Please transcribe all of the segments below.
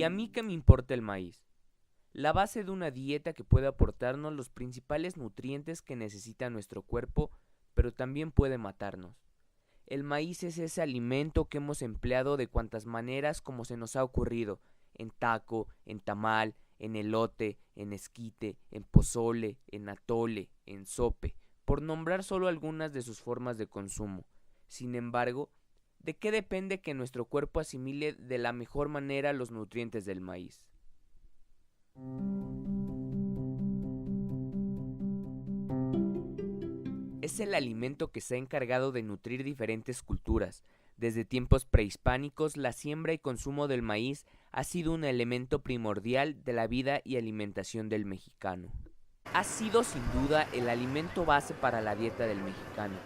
¿Y a mí qué me importa el maíz? La base de una dieta que puede aportarnos los principales nutrientes que necesita nuestro cuerpo, pero también puede matarnos. El maíz es ese alimento que hemos empleado de cuantas maneras como se nos ha ocurrido, en taco, en tamal, en elote, en esquite, en pozole, en atole, en sope, por nombrar solo algunas de sus formas de consumo. Sin embargo, ¿de qué depende que nuestro cuerpo asimile de la mejor manera los nutrientes del maíz? Es el alimento que se ha encargado de nutrir diferentes culturas. Desde tiempos prehispánicos, la siembra y consumo del maíz ha sido un elemento primordial de la vida y alimentación del mexicano. Ha sido sin duda el alimento base para la dieta del mexicano,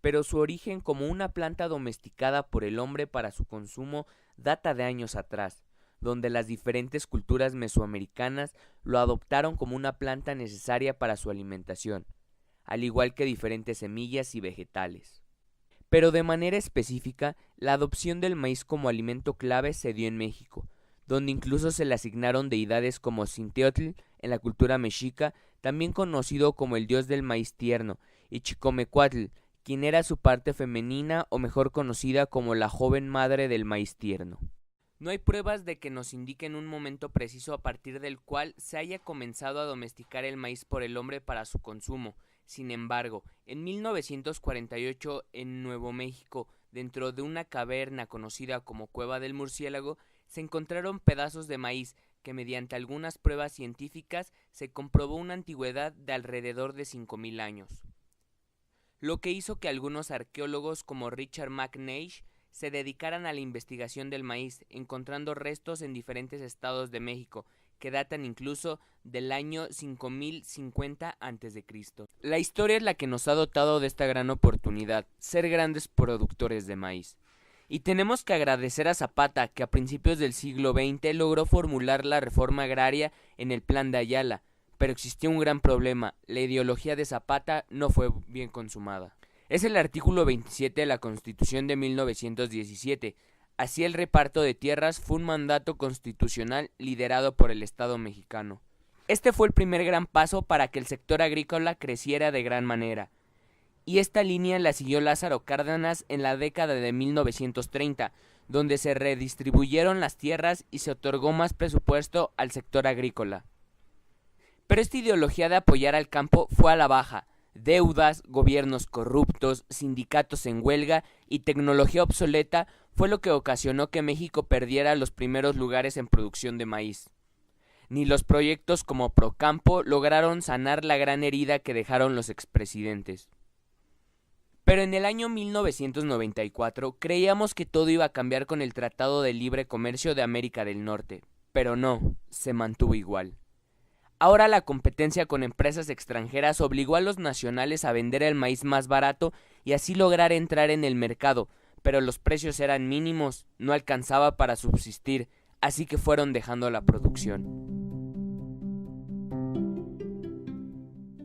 pero su origen como una planta domesticada por el hombre para su consumo data de años atrás, donde las diferentes culturas mesoamericanas lo adoptaron como una planta necesaria para su alimentación, al igual que diferentes semillas y vegetales. Pero de manera específica, la adopción del maíz como alimento clave se dio en México, donde incluso se le asignaron deidades como Xinteotl en la cultura mexica, también conocido como el dios del maíz tierno, y Chicomecuatl, quien era su parte femenina o mejor conocida como la joven madre del maíz tierno. No hay pruebas de que nos indiquen un momento preciso a partir del cual se haya comenzado a domesticar el maíz por el hombre para su consumo. Sin embargo, en 1948 en Nuevo México, dentro de una caverna conocida como Cueva del Murciélago, se encontraron pedazos de maíz que mediante algunas pruebas científicas se comprobó una antigüedad de alrededor de 5,000 años. Lo que hizo que algunos arqueólogos como Richard McNeish se dedicaran a la investigación del maíz, encontrando restos en diferentes estados de México, que datan incluso del año 5050 a.C. La historia es la que nos ha dotado de esta gran oportunidad, ser grandes productores de maíz. Y tenemos que agradecer a Zapata, que a principios del siglo XX logró formular la reforma agraria en el Plan de Ayala, pero existió un gran problema: la ideología de Zapata no fue bien consumada. Es el artículo 27 de la Constitución de 1917. Así el reparto de tierras fue un mandato constitucional liderado por el Estado mexicano. Este fue el primer gran paso para que el sector agrícola creciera de gran manera. Y esta línea la siguió Lázaro Cárdenas en la década de 1930, donde se redistribuyeron las tierras y se otorgó más presupuesto al sector agrícola. Pero esta ideología de apoyar al campo fue a la baja. Deudas, gobiernos corruptos, sindicatos en huelga y tecnología obsoleta fue lo que ocasionó que México perdiera los primeros lugares en producción de maíz. Ni los proyectos como Procampo lograron sanar la gran herida que dejaron los expresidentes. Pero en el año 1994 creíamos que todo iba a cambiar con el Tratado de Libre Comercio de América del Norte, pero no, se mantuvo igual. Ahora la competencia con empresas extranjeras obligó a los nacionales a vender el maíz más barato y así lograr entrar en el mercado, pero los precios eran mínimos, no alcanzaba para subsistir, así que fueron dejando la producción.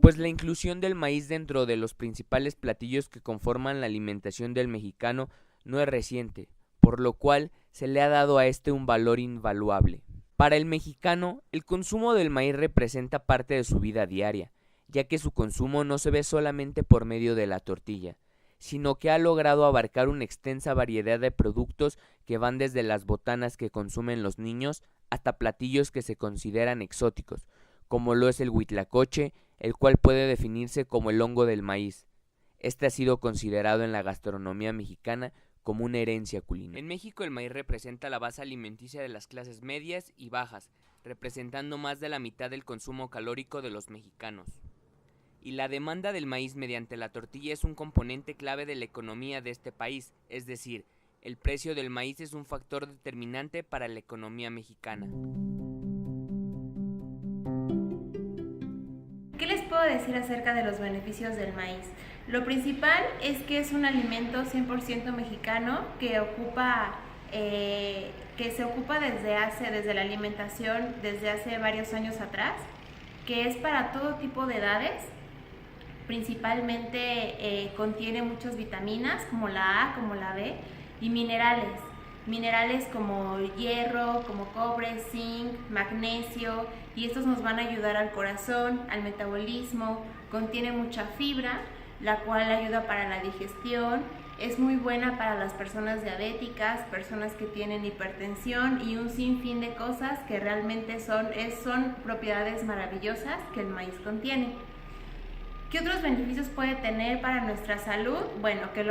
Pues la inclusión del maíz dentro de los principales platillos que conforman la alimentación del mexicano no es reciente, por lo cual se le ha dado a este un valor invaluable. Para el mexicano, el consumo del maíz representa parte de su vida diaria, ya que su consumo no se ve solamente por medio de la tortilla, sino que ha logrado abarcar una extensa variedad de productos que van desde las botanas que consumen los niños hasta platillos que se consideran exóticos, como lo es el huitlacoche, el cual puede definirse como el hongo del maíz. Este ha sido considerado en la gastronomía mexicana como una herencia culinaria. En México el maíz representa la base alimenticia de las clases medias y bajas, representando más de la mitad del consumo calórico de los mexicanos. Y la demanda del maíz mediante la tortilla es un componente clave de la economía de este país, es decir, el precio del maíz es un factor determinante para la economía mexicana. ¿Qué les puedo decir acerca de los beneficios del maíz? Lo principal es que es un alimento 100% mexicano que se ocupa desde la alimentación desde hace varios años atrás, que es para todo tipo de edades. Principalmente contiene muchas vitaminas como la A, como la B y minerales. minerales como hierro, como cobre, zinc, magnesio, y estos nos van a ayudar al corazón, al metabolismo. Contiene mucha fibra, la cual ayuda para la digestión. Es muy buena para las personas diabéticas, personas que tienen hipertensión y un sinfín de cosas que realmente son propiedades maravillosas que el maíz contiene. ¿Qué otros beneficios puede tener para nuestra salud? Bueno, que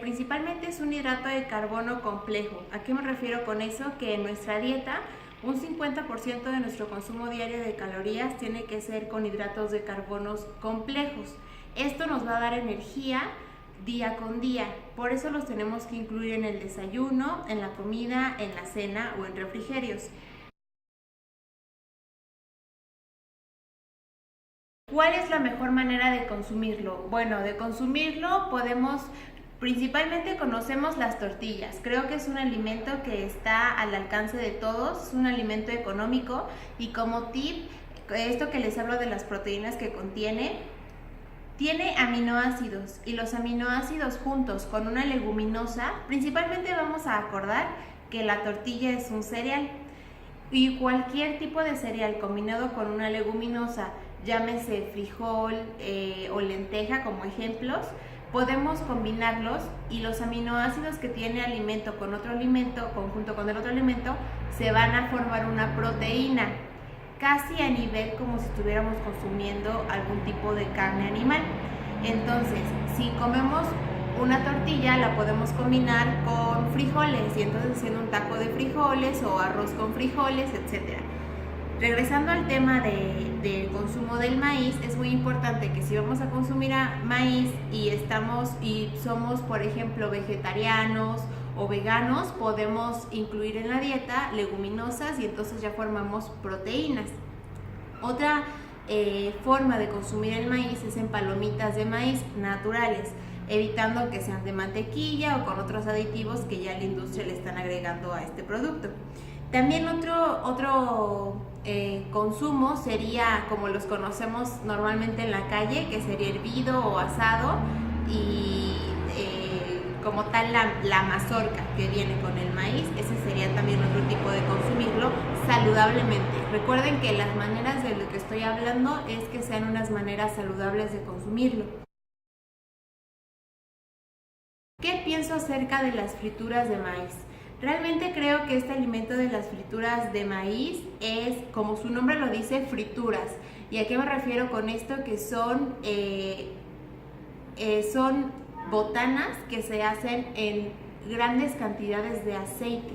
principalmente es un hidrato de carbono complejo. ¿A qué me refiero con eso? Que en nuestra dieta un 50% de nuestro consumo diario de calorías tiene que ser con hidratos de carbonos complejos. Esto nos va a dar energía día con día, por eso los tenemos que incluir en el desayuno, en la comida, en la cena o en refrigerios. ¿Cuál es la mejor manera de consumirlo? Bueno, de consumirlo principalmente conocemos las tortillas. Creo que es un alimento que está al alcance de todos, es un alimento económico y como tip, esto que les hablo de las proteínas que tiene aminoácidos y los aminoácidos juntos con una leguminosa, principalmente vamos a acordar que la tortilla es un cereal y cualquier tipo de cereal combinado con una leguminosa, llámese frijol o lenteja como ejemplos, podemos combinarlos y los aminoácidos que tiene alimento con otro alimento, conjunto con el otro alimento, se van a formar una proteína, casi a nivel como si estuviéramos consumiendo algún tipo de carne animal. Entonces, si comemos una tortilla, la podemos combinar con frijoles y entonces haciendo un taco de frijoles o arroz con frijoles, etc. Regresando al tema del consumo del maíz, es muy importante que si vamos a consumir maíz y somos, por ejemplo, vegetarianos o veganos, podemos incluir en la dieta leguminosas y entonces ya formamos proteínas. Otra forma de consumir el maíz es en palomitas de maíz naturales, evitando que sean de mantequilla o con otros aditivos que ya la industria le están agregando a este producto. También otro consumo sería como los conocemos normalmente en la calle, que sería hervido o asado y como tal la mazorca que viene con el maíz. Ese sería también otro tipo de consumirlo saludablemente. Recuerden que las maneras de lo que estoy hablando es que sean unas maneras saludables de consumirlo. ¿Qué pienso acerca de las frituras de maíz? Realmente creo que este alimento de las frituras de maíz es, como su nombre lo dice, frituras. ¿Y a qué me refiero con esto? Que son botanas que se hacen en grandes cantidades de aceite.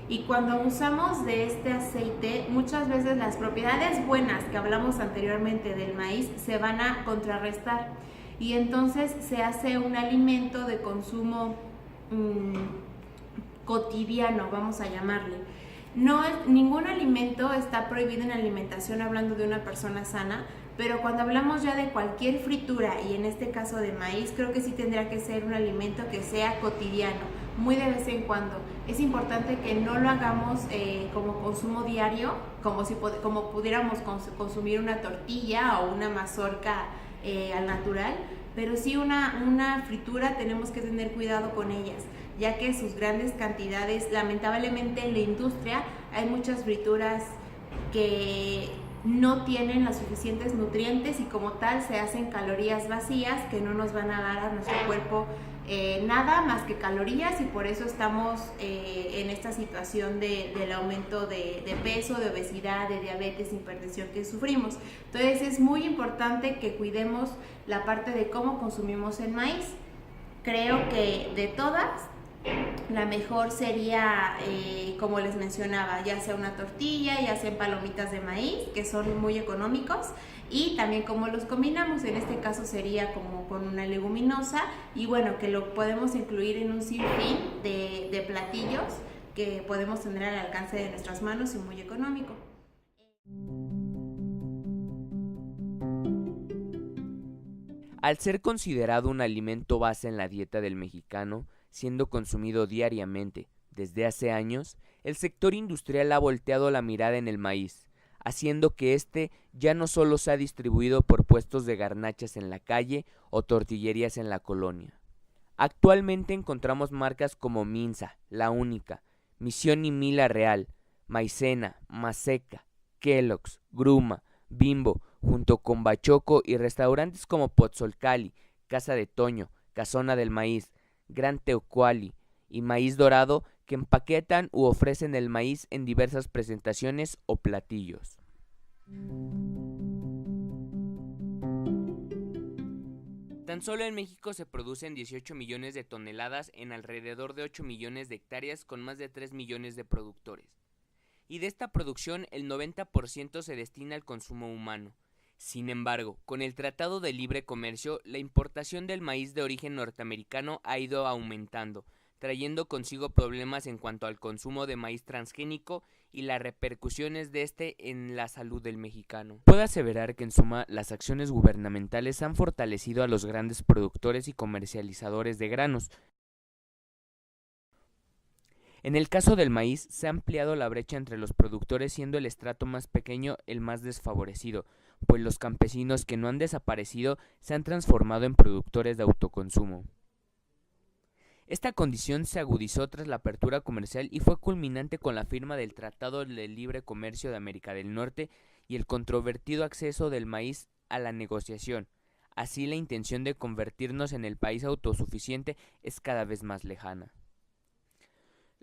Y cuando usamos de este aceite, muchas veces las propiedades buenas que hablamos anteriormente del maíz se van a contrarrestar. Y entonces se hace un alimento de consumo cotidiano, vamos a llamarle. Ningún alimento está prohibido en la alimentación hablando de una persona sana, pero cuando hablamos ya de cualquier fritura y en este caso de maíz, creo que sí tendrá que ser un alimento que sea cotidiano, muy de vez en cuando. Es importante que no lo hagamos como consumo diario, como pudiéramos consumir una tortilla o una mazorca al natural, pero sí una fritura tenemos que tener cuidado con ellas, ya que sus grandes cantidades, lamentablemente en la industria hay muchas frituras que no tienen los suficientes nutrientes y como tal se hacen calorías vacías que no nos van a dar a nuestro cuerpo nada más que calorías, y por eso estamos en esta situación del aumento de peso, de obesidad, de diabetes, hipertensión que sufrimos. Entonces es muy importante que cuidemos la parte de cómo consumimos el maíz. Creo que de todas, la mejor sería, como les mencionaba, ya sea una tortilla, ya sean palomitas de maíz, que son muy económicos, y también cómo los combinamos. En este caso sería como con una leguminosa, y bueno, que lo podemos incluir en un sinfín de platillos que podemos tener al alcance de nuestras manos y muy económico. Al ser considerado un alimento base en la dieta del mexicano, siendo consumido diariamente desde hace años, el sector industrial ha volteado la mirada en el maíz, haciendo que este ya no solo sea distribuido por puestos de garnachas en la calle o tortillerías en la colonia. Actualmente encontramos marcas como Minsa, La Única, Misión y Mila Real, Maicena, Maseca, Kellogg's, Gruma, Bimbo, junto con Bachoco y restaurantes como Pozzolcali, Casa de Toño, Casona del Maíz, Gran Teucuali y Maíz Dorado que empaquetan u ofrecen el maíz en diversas presentaciones o platillos. Tan solo en México se producen 18 millones de toneladas en alrededor de 8 millones de hectáreas con más de 3 millones de productores. Y de esta producción el 90% se destina al consumo humano. Sin embargo, con el Tratado de Libre Comercio, la importación del maíz de origen norteamericano ha ido aumentando, trayendo consigo problemas en cuanto al consumo de maíz transgénico y las repercusiones de este en la salud del mexicano. Puedo aseverar que en suma las acciones gubernamentales han fortalecido a los grandes productores y comercializadores de granos. En el caso del maíz, se ha ampliado la brecha entre los productores, siendo el estrato más pequeño el más desfavorecido, pues los campesinos que no han desaparecido se han transformado en productores de autoconsumo. Esta condición se agudizó tras la apertura comercial y fue culminante con la firma del Tratado de Libre Comercio de América del Norte y el controvertido acceso del maíz a la negociación. Así, la intención de convertirnos en el país autosuficiente es cada vez más lejana.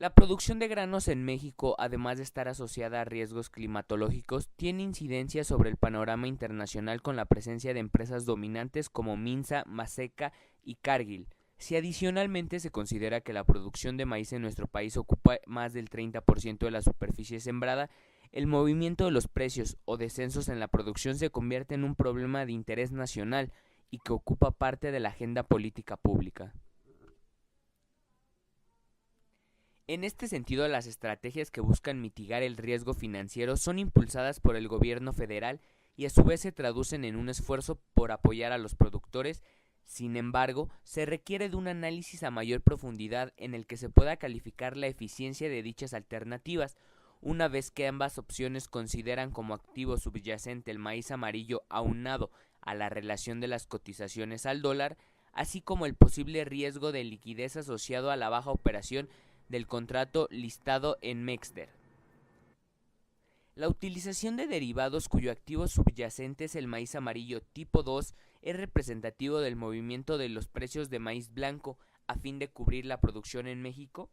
La producción de granos en México, además de estar asociada a riesgos climatológicos, tiene incidencia sobre el panorama internacional con la presencia de empresas dominantes como Minsa, Maseca y Cargill. Si adicionalmente se considera que la producción de maíz en nuestro país ocupa más del 30% de la superficie sembrada, el movimiento de los precios o descensos en la producción se convierte en un problema de interés nacional y que ocupa parte de la agenda política pública. En este sentido, las estrategias que buscan mitigar el riesgo financiero son impulsadas por el gobierno federal y a su vez se traducen en un esfuerzo por apoyar a los productores. Sin embargo, se requiere de un análisis a mayor profundidad en el que se pueda calificar la eficiencia de dichas alternativas, una vez que ambas opciones consideran como activo subyacente el maíz amarillo aunado a la relación de las cotizaciones al dólar, así como el posible riesgo de liquidez asociado a la baja operación del contrato listado en Mexder. La utilización de derivados cuyo activo subyacente es el maíz amarillo tipo 2 es representativo del movimiento de los precios de maíz blanco a fin de cubrir la producción en México.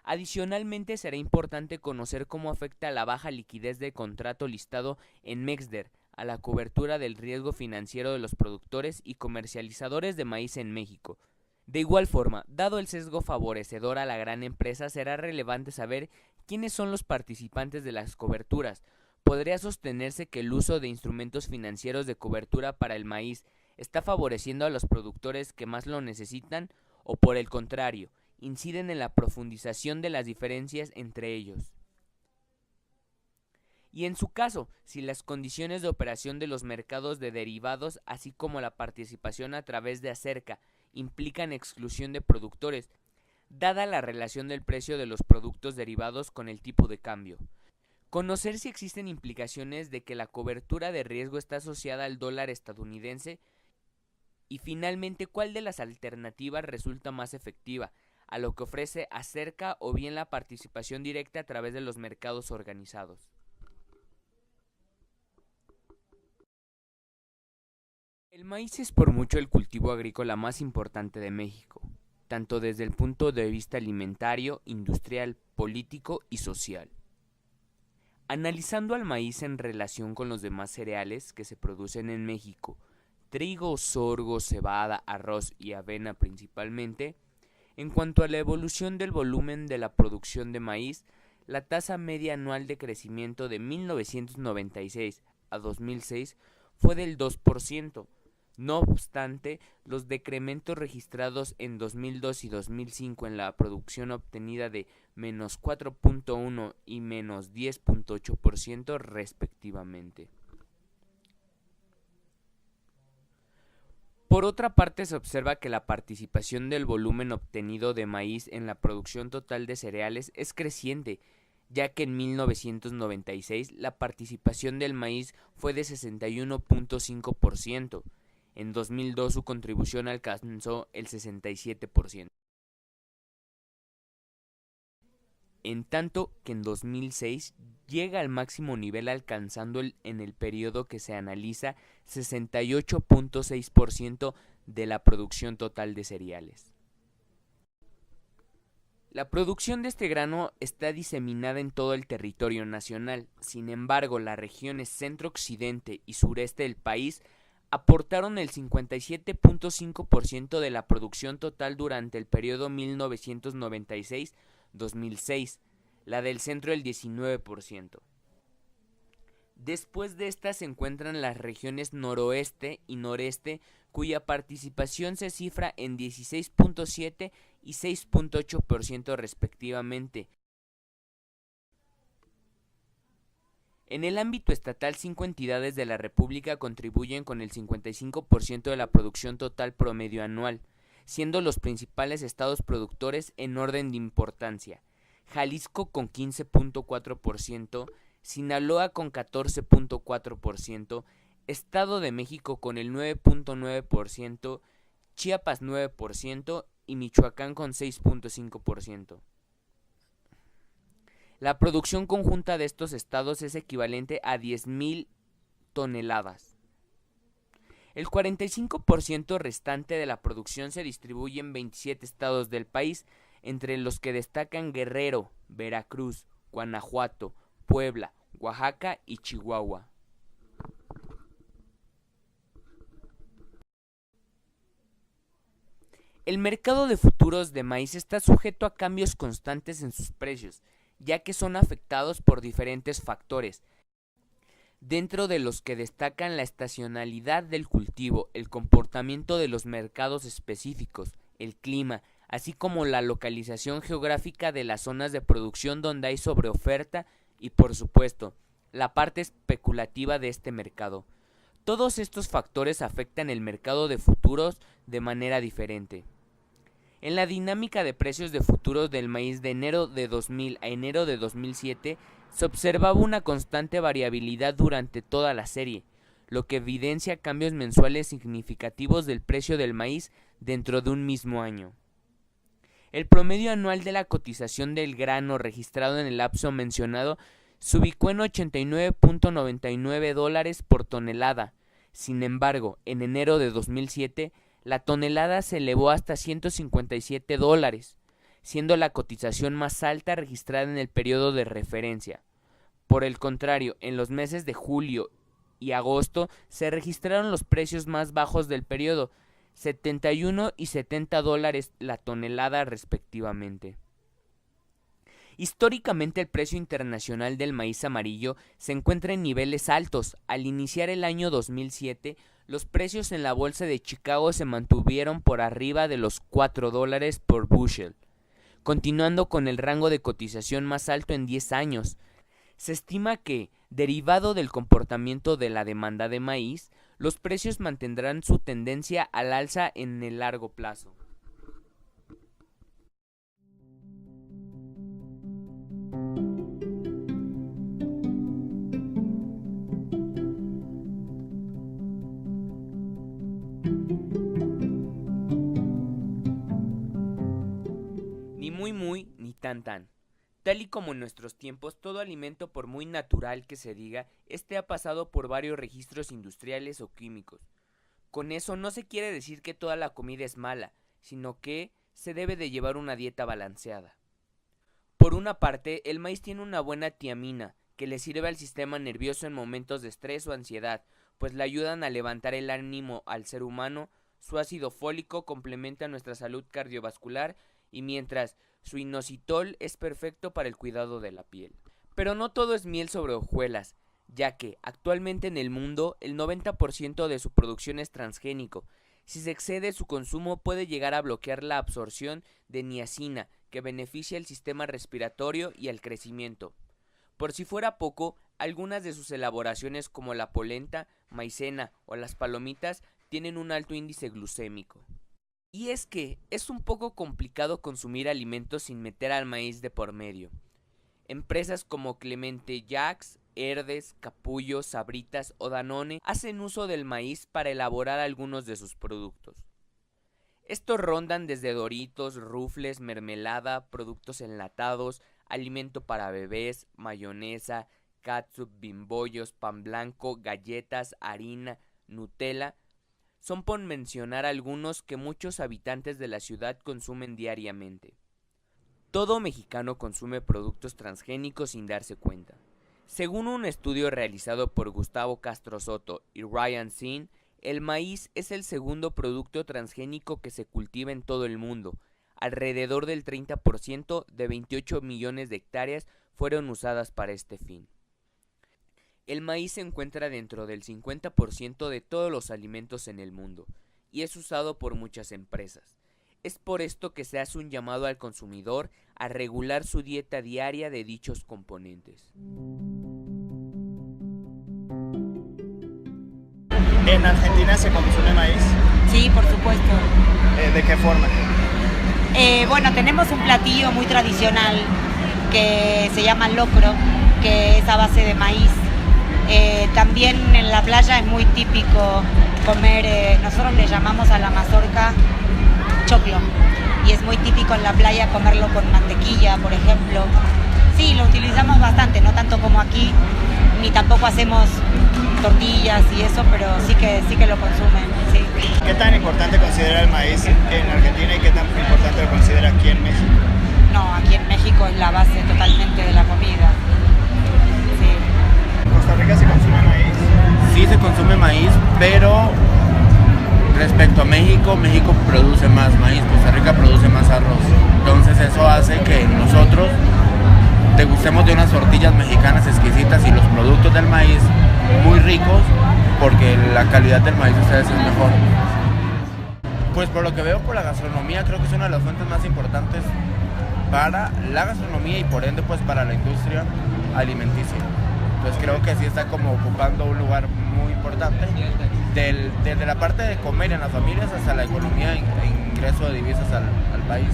Adicionalmente, será importante conocer cómo afecta la baja liquidez del contrato listado en Mexder a la cobertura del riesgo financiero de los productores y comercializadores de maíz en México. De igual forma, dado el sesgo favorecedor a la gran empresa, será relevante saber quiénes son los participantes de las coberturas. Podría sostenerse que el uso de instrumentos financieros de cobertura para el maíz está favoreciendo a los productores que más lo necesitan o, por el contrario, inciden en la profundización de las diferencias entre ellos. Y en su caso, si las condiciones de operación de los mercados de derivados, así como la participación a través de Acerca, implican exclusión de productores, dada la relación del precio de los productos derivados con el tipo de cambio. Conocer si existen implicaciones de que la cobertura de riesgo está asociada al dólar estadounidense y finalmente cuál de las alternativas resulta más efectiva, a lo que ofrece Acerca o bien la participación directa a través de los mercados organizados. El maíz es por mucho el cultivo agrícola más importante de México, tanto desde el punto de vista alimentario, industrial, político y social. Analizando al maíz en relación con los demás cereales que se producen en México, trigo, sorgo, cebada, arroz y avena principalmente, en cuanto a la evolución del volumen de la producción de maíz, la tasa media anual de crecimiento de 1996 a 2006 fue del 2%. No obstante, los decrementos registrados en 2002 y 2005 en la producción obtenida de menos 4.1 y menos 10.8% respectivamente. Por otra parte, se observa que la participación del volumen obtenido de maíz en la producción total de cereales es creciente, ya que en 1996 la participación del maíz fue de 61.5%. En 2002 su contribución alcanzó el 67%. En tanto que en 2006 llega al máximo nivel alcanzando en el periodo que se analiza 68.6% de la producción total de cereales. La producción de este grano está diseminada en todo el territorio nacional. Sin embargo, las regiones centro-occidente y sureste del país aportaron el 57.5% de la producción total durante el periodo 1996-2006, la del centro el 19%. Después de estas se encuentran las regiones noroeste y noreste, cuya participación se cifra en 16.7 y 6.8% respectivamente. En el ámbito estatal, 5 entidades de la República contribuyen con el 55% de la producción total promedio anual, siendo los principales estados productores en orden de importancia: Jalisco con 15.4%, Sinaloa con 14.4%, Estado de México con el 9.9%, Chiapas 9% y Michoacán con 6.5%. La producción conjunta de estos estados es equivalente a 10.000 toneladas. El 45% restante de la producción se distribuye en 27 estados del país, entre los que destacan Guerrero, Veracruz, Guanajuato, Puebla, Oaxaca y Chihuahua. El mercado de futuros de maíz está sujeto a cambios constantes en sus precios, ya que son afectados por diferentes factores, dentro de los que destacan la estacionalidad del cultivo, el comportamiento de los mercados específicos, el clima, así como la localización geográfica de las zonas de producción donde hay sobreoferta y, por supuesto, la parte especulativa de este mercado. Todos estos factores afectan el mercado de futuros de manera diferente. En la dinámica de precios de futuros del maíz de enero de 2000 a enero de 2007 se observaba una constante variabilidad durante toda la serie, lo que evidencia cambios mensuales significativos del precio del maíz dentro de un mismo año. El promedio anual de la cotización del grano registrado en el lapso mencionado se ubicó en $89.99 por tonelada. Sin embargo, en enero de 2007, la tonelada se elevó hasta $157, siendo la cotización más alta registrada en el periodo de referencia. Por el contrario, en los meses de julio y agosto se registraron los precios más bajos del periodo, $71 y $70 la tonelada respectivamente. Históricamente el precio internacional del maíz amarillo se encuentra en niveles altos. Al iniciar el año 2007, los precios en la bolsa de Chicago se mantuvieron por arriba de los $4 por bushel, continuando con el rango de cotización más alto en 10 años. Se estima que, derivado del comportamiento de la demanda de maíz, los precios mantendrán su tendencia al alza en el largo plazo. Ni muy ni tan. Tal y como en nuestros tiempos, todo alimento, por muy natural que se diga, ha pasado por varios registros industriales o químicos. Con eso no se quiere decir que toda la comida es mala, sino que se debe de llevar una dieta balanceada. Por una parte, el maíz tiene una buena tiamina, que le sirve al sistema nervioso en momentos de estrés o ansiedad, pues le ayudan a levantar el ánimo al ser humano. Su ácido fólico complementa nuestra salud cardiovascular, y mientras su inositol es perfecto para el cuidado de la piel. Pero no todo es miel sobre hojuelas, ya que actualmente en el mundo el 90% de su producción es transgénico. Si se excede su consumo puede llegar a bloquear la absorción de niacina, que beneficia el sistema respiratorio y el crecimiento. Por si fuera poco, algunas de sus elaboraciones como la polenta, maicena o las palomitas tienen un alto índice glucémico. Y es que es un poco complicado consumir alimentos sin meter al maíz de por medio. Empresas como Clemente Jacques Herdes, Capullo, Sabritas o Danone hacen uso del maíz para elaborar algunos de sus productos. Estos rondan desde Doritos, rufles, mermelada, productos enlatados, alimento para bebés, mayonesa, catsup, bimbollos, pan blanco, galletas, harina, Nutella. Son por mencionar algunos que muchos habitantes de la ciudad consumen diariamente. Todo mexicano consume productos transgénicos sin darse cuenta. Según un estudio realizado por Gustavo Castro Soto y Ryan Sin, el maíz es el segundo producto transgénico que se cultiva en todo el mundo. Alrededor del 30% de 28 millones de hectáreas fueron usadas para este fin. El maíz se encuentra dentro del 50% de todos los alimentos en el mundo y es usado por muchas empresas. Es por esto que se hace un llamado al consumidor a regular su dieta diaria de dichos componentes. ¿En Argentina se consume maíz? Sí, por supuesto. ¿De qué forma? Bueno, tenemos un platillo muy tradicional que se llama locro, que es a base de maíz. También en la playa es muy típico comer, nosotros le llamamos a la mazorca choclo, y es muy típico en la playa comerlo con mantequilla, por ejemplo. Sí, lo utilizamos bastante, no tanto como aquí, ni tampoco hacemos tortillas y eso, pero sí que lo consumen, sí. ¿Qué tan importante considera el maíz en Argentina y qué tan importante lo considera aquí en México? No, aquí en México es la base totalmente de la comida. Sí. ¿En Costa Rica se consume maíz? Sí se consume maíz, pero respecto a México, México produce más maíz, Costa Rica produce más arroz. Entonces eso hace que nosotros degustemos de unas tortillas mexicanas exquisitas y los productos del maíz muy ricos, porque la calidad del maíz de ustedes es mejor. Pues por lo que veo por la gastronomía, creo que es una de las fuentes más importantes para la gastronomía y por ende pues para la industria alimenticia. Entonces creo que sí está como ocupando un lugar muy importante, desde la parte de comer en las familias hasta la economía e ingreso de divisas al país.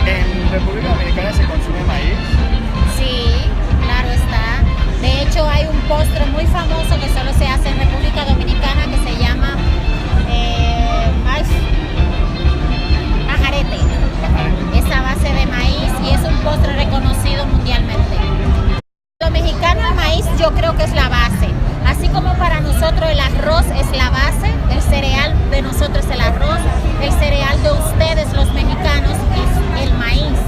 ¿En República Dominicana se consume maíz? Sí, claro está. De hecho hay un postre muy famoso que solo se hace en República Dominicana que se llama pajarete. Es a base de maíz y es un postre reconocido mundialmente. Lo mexicano, el maíz yo creo que es la base. Así como para nosotros el arroz es la base, el cereal de nosotros es el arroz, el cereal de ustedes los mexicanos es el maíz.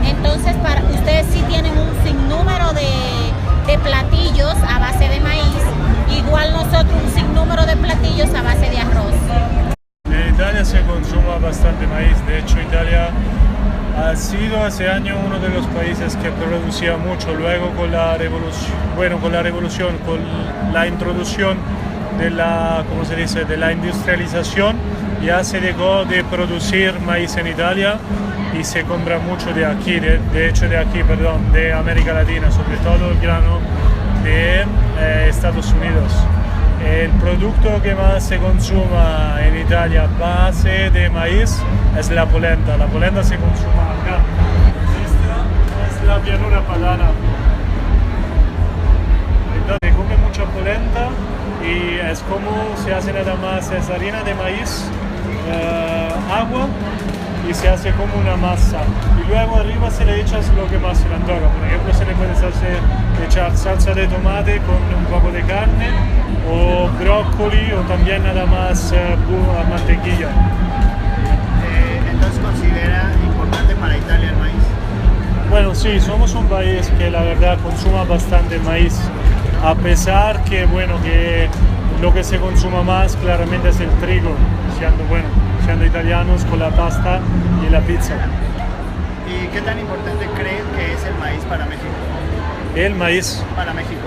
Entonces para ustedes sí tienen un sinnúmero de platillos a base de maíz, igual nosotros un sinnúmero de platillos a base de arroz. En Italia se consume bastante maíz, de hecho Italia ha sido hace años uno de los países que producía mucho. Luego con la revolución, con la introducción de la, ¿cómo se dice?, de la industrialización, ya se dejó de producir maíz en Italia y se compra mucho de aquí, de América Latina, sobre todo el grano de Estados Unidos. El producto que más se consuma en Italia base de maíz es la polenta. La polenta se consume acá. Esta es la llanura padana. Entonces se come mucha polenta y es como se hace nada más, es harina de maíz, agua y se hace como una masa. Y luego arriba se le echas lo que más se le antoja. Por ejemplo, se le puede echar salsa de tomate con un poco de carne, o brócoli, o también nada más mantequilla. Entonces, ¿considera importante para Italia el maíz? Bueno, sí, somos un país que la verdad consuma bastante maíz, a pesar que, que lo que se consuma más claramente es el trigo, siendo italianos con la pasta y la pizza. ¿Y qué tan importante creen que es el maíz para México? El maíz. Para México.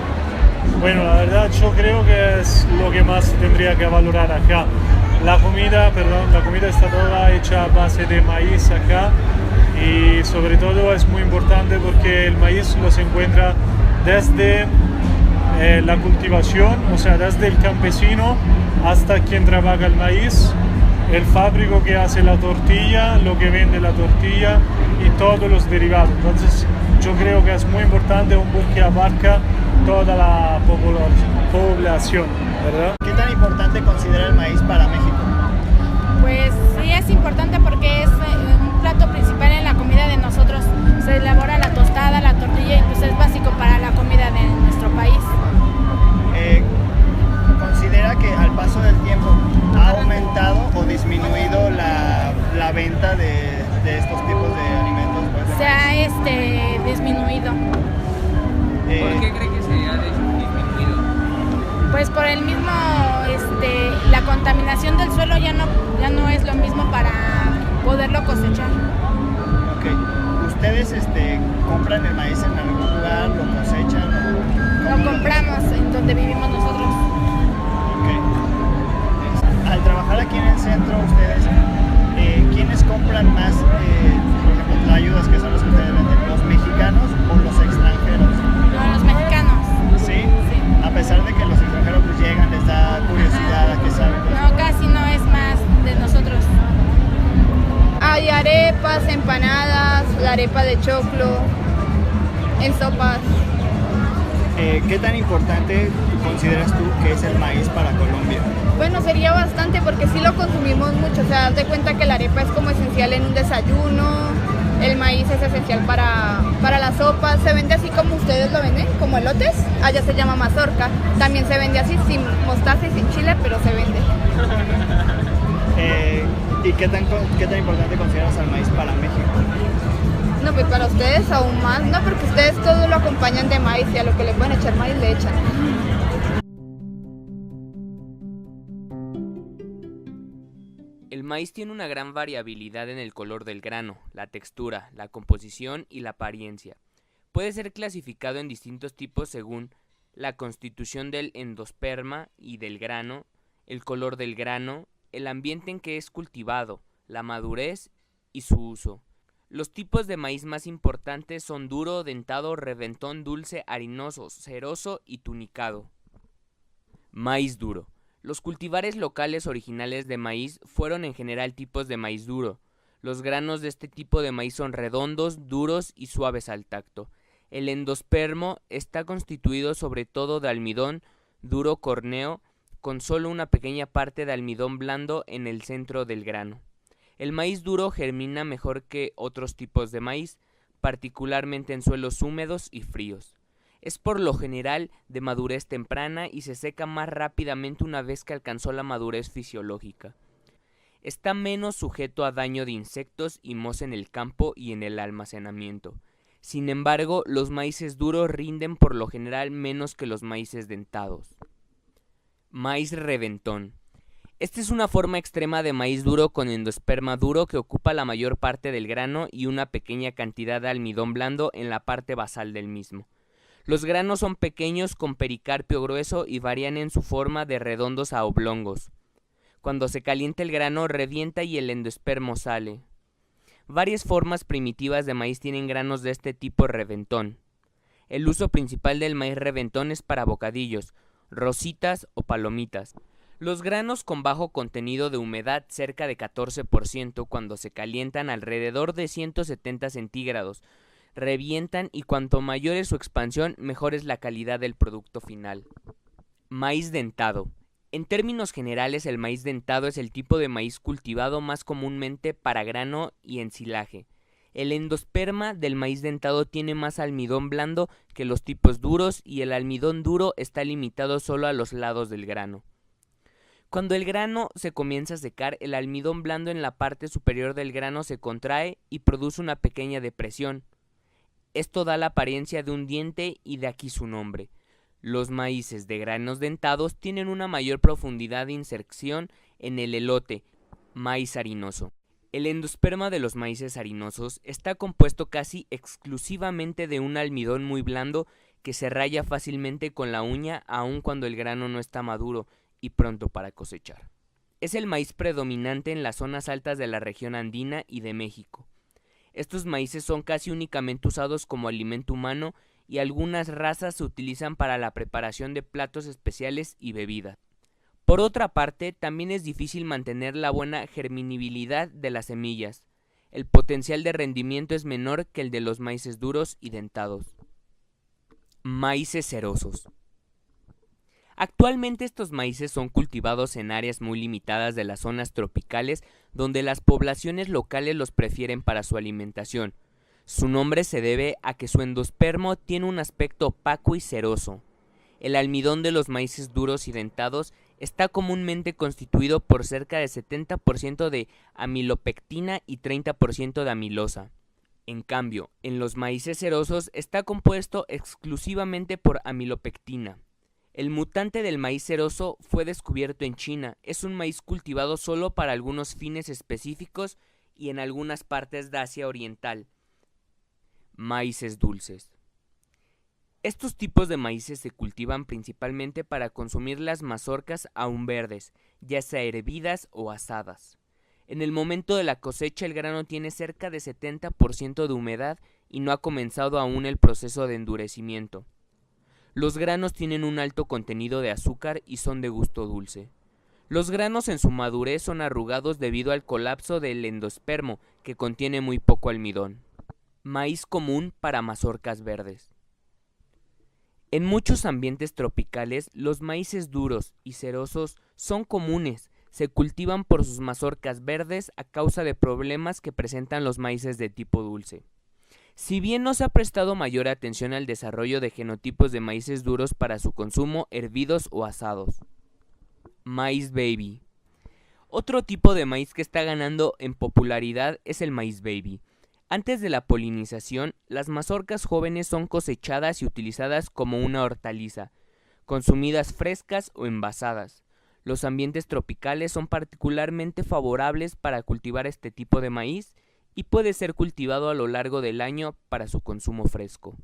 Bueno, la verdad yo creo que es lo que más tendría que valorar acá. La comida está toda hecha a base de maíz acá y sobre todo es muy importante porque el maíz lo se encuentra desde la cultivación, o sea, desde el campesino hasta quien trabaja el maíz el fábrico que hace la tortilla, lo que vende la tortilla y todos los derivados. Entonces yo creo que es muy importante un bus que abarca toda la población, ¿verdad? ¿Qué tan importante considera el maíz para México? Pues sí es importante porque es un plato principal en la comida de nosotros. Se elabora la tostada, la tortilla y pues es básico para la comida de nuestro país. ¿Considera que al paso del tiempo ha aumentado o disminuido la venta de estos tipos de alimentos? Pues, Se ha disminuido. ¿Por qué cree que se ha disminuido? Pues por el mismo, la contaminación del suelo ya no es lo mismo para poderlo cosechar. Ok. ¿Ustedes compran el maíz en algún lugar, lo cosechan? Lo compramos en donde vivimos nosotros. Okay. Al trabajar aquí en el centro, ustedes, ¿quiénes compran más, por ejemplo, tlayudas, que son los que ustedes venden, los mexicanos o los extranjeros? No, los mexicanos. ¿Sí? Sí. A pesar de que los extranjeros pues llegan, les da curiosidad a qué saben. No, casi no es más de nosotros. Hay arepas, empanadas, la arepa de choclo, en sopas. ¿Qué tan importante consideras tú que es el maíz para Colombia? Bueno, sería bastante porque sí lo consumimos mucho, o sea, haz de cuenta que la arepa es como esencial en un desayuno, el maíz es esencial para las sopas, se vende así como ustedes lo venden, como elotes, allá se llama mazorca, también se vende así, sin mostaza y sin chile, pero se vende. ¿Y qué tan importante consideras al maíz para México? No, pues para ustedes aún más, no, porque ustedes todo lo acompañan de maíz y a lo que le pueden echar maíz le echan. El maíz tiene una gran variabilidad en el color del grano, la textura, la composición y la apariencia. Puede ser clasificado en distintos tipos según la constitución del endosperma y del grano, el color del grano, el ambiente en que es cultivado, la madurez y su uso. Los tipos de maíz más importantes son duro, dentado, reventón, dulce, harinoso, ceroso y tunicado. Maíz duro. Los cultivares locales originales de maíz fueron en general tipos de maíz duro. Los granos de este tipo de maíz son redondos, duros y suaves al tacto. El endospermo está constituido sobre todo de almidón duro córneo, con solo una pequeña parte de almidón blando en el centro del grano. El maíz duro germina mejor que otros tipos de maíz, particularmente en suelos húmedos y fríos. Es por lo general de madurez temprana y se seca más rápidamente una vez que alcanzó la madurez fisiológica. Está menos sujeto a daño de insectos y mos en el campo y en el almacenamiento. Sin embargo, los maíces duros rinden por lo general menos que los maíces dentados. Maíz reventón. Esta es una forma extrema de maíz duro con endosperma duro que ocupa la mayor parte del grano y una pequeña cantidad de almidón blando en la parte basal del mismo. Los granos son pequeños con pericarpio grueso y varían en su forma de redondos a oblongos. Cuando se calienta el grano revienta y el endospermo sale. Varias formas primitivas de maíz tienen granos de este tipo reventón. El uso principal del maíz reventón es para bocadillos, rositas o palomitas. Los granos con bajo contenido de humedad, cerca de 14%, cuando se calientan alrededor de 170 centígrados, revientan y cuanto mayor es su expansión, mejor es la calidad del producto final. Maíz dentado. En términos generales, el maíz dentado es el tipo de maíz cultivado más comúnmente para grano y ensilaje. El endosperma del maíz dentado tiene más almidón blando que los tipos duros y el almidón duro está limitado solo a los lados del grano. Cuando el grano se comienza a secar, el almidón blando en la parte superior del grano se contrae y produce una pequeña depresión. Esto da la apariencia de un diente y de aquí su nombre. Los maíces de granos dentados tienen una mayor profundidad de inserción en el elote, maíz harinoso. El endosperma de los maíces harinosos está compuesto casi exclusivamente de un almidón muy blando que se raya fácilmente con la uña aun cuando el grano no está maduro y pronto para cosechar. Es el maíz predominante en las zonas altas de la región andina y de México. Estos maíces son casi únicamente usados como alimento humano y algunas razas se utilizan para la preparación de platos especiales y bebidas. Por otra parte, también es difícil mantener la buena germinabilidad de las semillas. El potencial de rendimiento es menor que el de los maíces duros y dentados. Maíces cerosos. Actualmente estos maíces son cultivados en áreas muy limitadas de las zonas tropicales donde las poblaciones locales los prefieren para su alimentación. Su nombre se debe a que su endospermo tiene un aspecto opaco y ceroso. El almidón de los maíces duros y dentados está comúnmente constituido por cerca de 70% de amilopectina y 30% de amilosa. En cambio, en los maíces cerosos está compuesto exclusivamente por amilopectina. El mutante del maíz ceroso fue descubierto en China. Es un maíz cultivado solo para algunos fines específicos y en algunas partes de Asia Oriental. Maíces dulces. Estos tipos de maíces se cultivan principalmente para consumir las mazorcas aún verdes, ya sea hervidas o asadas. En el momento de la cosecha el grano tiene cerca de 70% de humedad y no ha comenzado aún el proceso de endurecimiento. Los granos tienen un alto contenido de azúcar y son de gusto dulce. Los granos en su madurez son arrugados debido al colapso del endospermo, que contiene muy poco almidón. Maíz común para mazorcas verdes. En muchos ambientes tropicales, los maíces duros y cerosos son comunes. Se cultivan por sus mazorcas verdes a causa de problemas que presentan los maíces de tipo dulce. Si bien no se ha prestado mayor atención al desarrollo de genotipos de maíces duros para su consumo hervidos o asados. Maíz baby. Otro tipo de maíz que está ganando en popularidad es el maíz baby. Antes de la polinización, las mazorcas jóvenes son cosechadas y utilizadas como una hortaliza, consumidas frescas o envasadas. Los ambientes tropicales son particularmente favorables para cultivar este tipo de maíz y puede ser cultivado a lo largo del año para su consumo fresco.